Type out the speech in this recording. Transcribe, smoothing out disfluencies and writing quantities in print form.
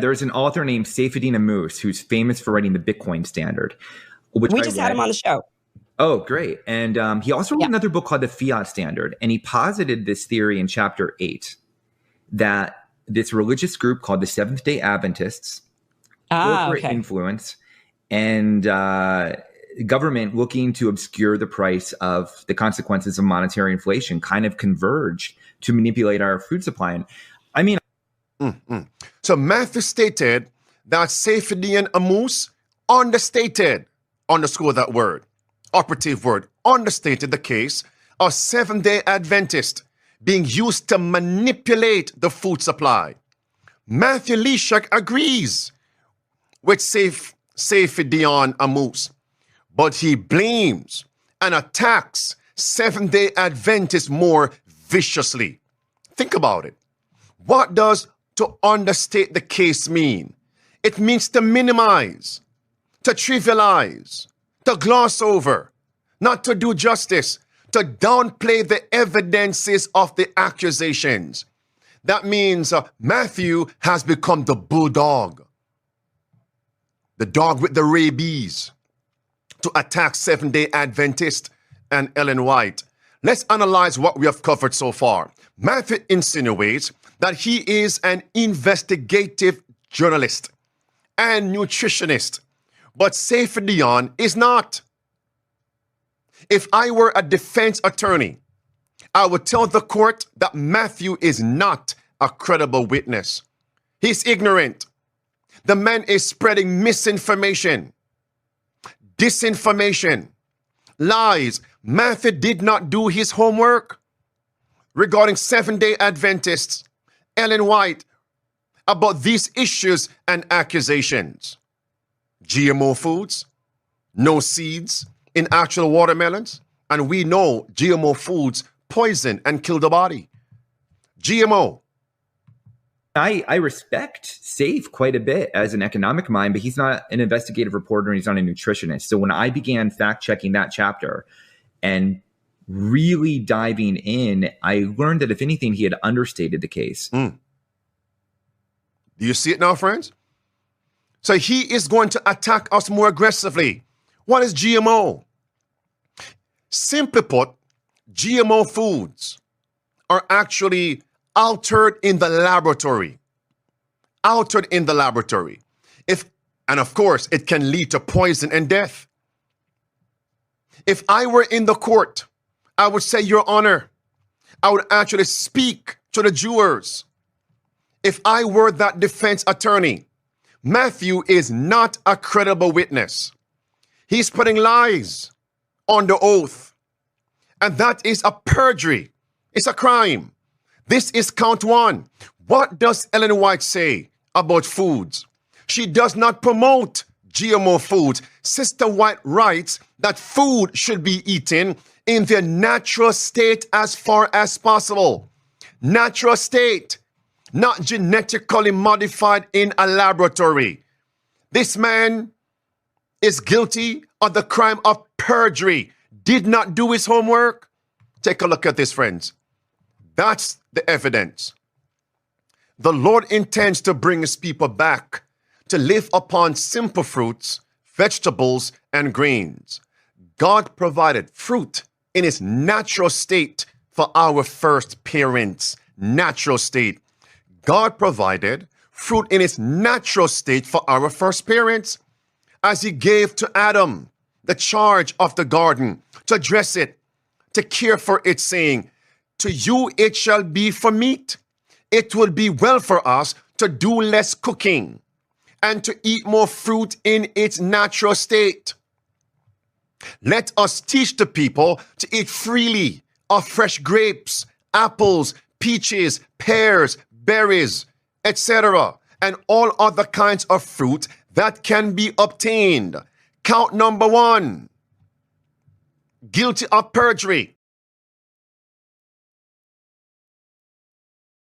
There's an author named Saifedean Ammous who's famous for writing the Bitcoin Standard. We just had him on the show. Oh, great. And he also wrote another book called The Fiat Standard. And he posited this theory in chapter 8 that this religious group called the Seventh-day Adventists, corporate influence, and government looking to obscure the price of the consequences of monetary inflation kind of converged to manipulate our food supply. And I mean... So Matthew stated that Saifedean Ammous understated, underscore that word, operative word, understated the case of Seventh-day Adventist being used to manipulate the food supply. Matthew Leshak agrees with Saifedean Ammous, but he blames and attacks Seventh-day Adventists more viciously. Think about it. What does to understate the case mean? It means to minimize, to trivialize, to gloss over, not to do justice, to downplay the evidences of the accusations. That means Matthew has become the bulldog, the dog with the rabies, to attack Seventh-day Adventist and Ellen White. Let's analyze what we have covered so far. Matthew insinuates that he is an investigative journalist and nutritionist, but Saifedean is not. If I were a defense attorney, I would tell the court that Matthew is not a credible witness. He's ignorant. The man is spreading misinformation, disinformation, lies. Matthew did not do his homework regarding Seventh-day Adventists, Ellen White, about these issues and accusations. GMO foods, no seeds in actual watermelons, and we know GMO foods poison and kill the body. GMO. I respect Saif quite a bit as an economic mind, but he's not an investigative reporter and he's not a nutritionist. So when I began fact-checking that chapter and really diving in, I learned that if anything, he had understated the case. Do you see it now, friends? So he is going to attack us more aggressively. What is GMO? Simply put, GMO foods are actually altered in the laboratory. Altered in the laboratory. And of course, it can lead to poison and death. If I were in the court, I would say, Your Honor, I would actually speak to the jurors. If I were that defense attorney, Matthew is not a credible witness. He's putting lies under oath. And that is a perjury. It's a crime. This is count one. What does Ellen White say about foods? She does not promote GMO foods. Sister White writes that food should be eaten in their natural state as far as possible. Natural state, not genetically modified in a laboratory. This man is guilty of the crime of perjury. Did not do his homework. Take a look at this, friends. That's the evidence. The Lord intends to bring his people back to live upon simple fruits, vegetables, and grains. God provided fruit in its natural state for our first parents. Natural state. God provided fruit in its natural state for our first parents as he gave to Adam the charge of the garden to dress it, to care for it, saying, to you it shall be for meat. It will be well for us to do less cooking and to eat more fruit in its natural state. Let us teach the people to eat freely of fresh grapes, apples, peaches, pears, berries, etc., and all other kinds of fruit that can be obtained. Count number one, guilty of perjury.